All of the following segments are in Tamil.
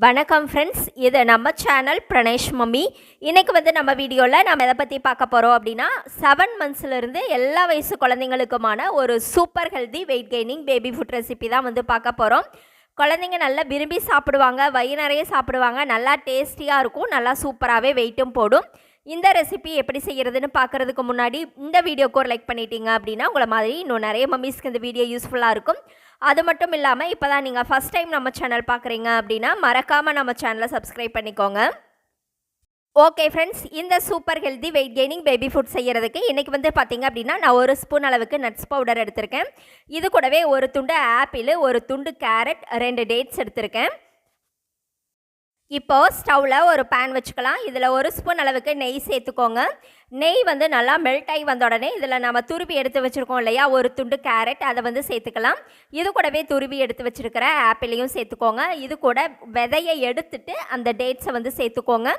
வணக்கம் ஃப்ரெண்ட்ஸ், இது நம்ம சேனல் பிரணேஷ் மம்மி. இன்றைக்கி நம்ம வீடியோவில் நம்ம எதை பற்றி பார்க்க போகிறோம் அப்படின்னா 7 மந்த்ஸ்லேருந்து எல்லா வயசு குழந்தைங்களுக்குமான ஒரு super healthy wait gaining baby food recipe தான் பார்க்க போகிறோம். குழந்தைங்க நல்லா விரும்பி சாப்பிடுவாங்க, வயிறு நிறைய சாப்பிடுவாங்க, நல்லா டேஸ்டியாக இருக்கும், நல்லா சூப்பராகவே வெயிட்டும் போடும். இந்த ரெசிபி எப்படி செய்கிறதுன்னு பார்க்குறதுக்கு முன்னாடி இந்த வீடியோக்கு ஒரு லைக் பண்ணிட்டீங்க அப்படின்னா உங்களை மாதிரி இன்னும் நிறைய மம்மிஸ்க்கு இந்த வீடியோ யூஸ்ஃபுல்லாக இருக்கும். அது மட்டும் இல்லாமல் இப்போ தான் நீங்கள் ஃபஸ்ட் டைம் நம்ம சேனல் பார்க்குறீங்க அப்படின்னா மறக்காமல் நம்ம சேனலை சப்ஸ்கிரைப் பண்ணிக்கோங்க. ஓகே ஃப்ரெண்ட்ஸ், இந்த super healthy wait gaining baby food செய்கிறதுக்கு இன்றைக்கி பார்த்திங்க அப்படின்னா நான் ஒரு ஸ்பூன் அளவுக்கு நட்ஸ் பவுடர் எடுத்திருக்கேன். இது கூடவே ஒரு துண்டு ஆப்பிள், ஒரு துண்டு கேரட், 2 டேட்ஸ் எடுத்திருக்கேன். இப்போது ஸ்டவ்வில் ஒரு பேன் வச்சுக்கலாம். இதில் ஒரு ஸ்பூன் அளவுக்கு நெய் சேர்த்துக்கோங்க. நெய் நல்லா மெல்ட் ஆகி வந்த உடனே இதில் நம்ம துருவி எடுத்து வச்சுருக்கோம் இல்லையா, ஒரு துண்டு கேரட், அதை சேர்த்துக்கலாம். இது கூடவே துருவி எடுத்து வச்சுருக்கிற ஆப்பிளையும் சேர்த்துக்கோங்க. இது கூட விதையை எடுத்துட்டு அந்த டேட்ஸை சேர்த்துக்கோங்க.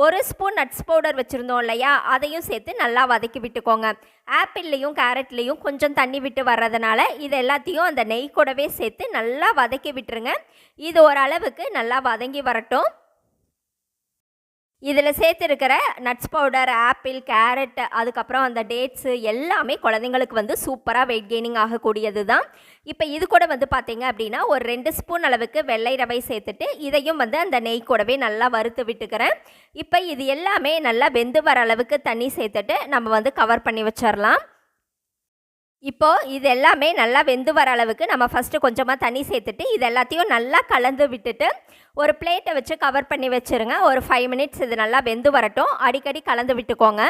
ஒரு ஸ்பூன் நட்ஸ் பவுடர் வச்சுருந்தோம் இல்லையா, அதையும் சேர்த்து நல்லா வதக்கி விட்டுக்கோங்க. ஆப்பிள்லேயும் கேரட்லேயும் கொஞ்சம் தண்ணி விட்டு வர்றதுனால இது எல்லாத்தையும் அந்த நெய் கூடவே சேர்த்து நல்லா வதக்கி விட்டுருங்க. இது ஓரளவுக்கு நல்லா வதங்கி வரட்டும். இதில் சேர்த்துருக்கிற நட்ஸ் பவுடர், ஆப்பிள், கேரட், அதுக்கப்புறம் அந்த டேட்ஸு எல்லாமே குழந்தைங்களுக்கு சூப்பராக வெயிட் கெய்னிங் ஆகக்கூடியது தான். இப்போ இது கூட பார்த்தீங்க அப்படின்னா ஒரு 2 ஸ்பூன் அளவுக்கு வெள்ளை ரவை சேர்த்துட்டு இதையும் அந்த நெய் கூடவே நல்லா வறுத்து விட்டுக்கிறேன். இப்போ இது எல்லாமே நல்லா வெந்து வர அளவுக்கு தண்ணி சேர்த்துட்டு நம்ம கவர் பண்ணி வச்சிடலாம். இப்போது இது எல்லாமே நல்லா வெந்து வர அளவுக்கு நம்ம ஃபஸ்ட்டு கொஞ்சமாக தண்ணி சேர்த்துட்டு இது எல்லாத்தையும் நல்லா கலந்து விட்டுட்டு ஒரு பிளேட்டை வச்சு கவர் பண்ணி வச்சுருங்க. ஒரு 5 மினிட்ஸ் இது நல்லா வெந்து வரட்டும். அடிக்கடி கலந்து விட்டுக்கோங்க.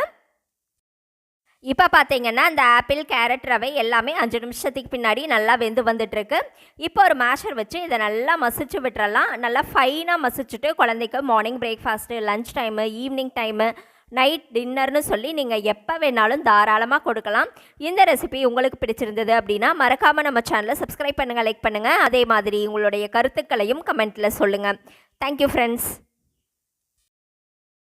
இப்போ பார்த்தீங்கன்னா இந்த ஆப்பிள், கேரட், ரவை எல்லாமே 5 நிமிஷத்துக்கு பின்னாடி நல்லா வெந்து வந்துட்டுருக்கு. இப்போ ஒரு மேஷர் வச்சு இதை நல்லா மசிச்சு விட்டுறலாம். நல்லா ஃபைனாக மசிச்சுட்டு குழந்தைக்கு morning breakfast, lunch time, evening time, night டின்னர்னு சொல்லி நீங்கள் எப்போ வேணாலும் தாராளமாக கொடுக்கலாம். இந்த ரெசிபி உங்களுக்கு பிடிச்சிருந்தது அப்படின்னா மறக்காமல் நம்ம சேனலை சப்ஸ்கிரைப் பண்ணுங்கள், லைக் பண்ணுங்கள். அதே மாதிரி உங்களுடைய கருத்துக்களையும் கமெண்ட்டில் சொல்லுங்கள். Thank you friends.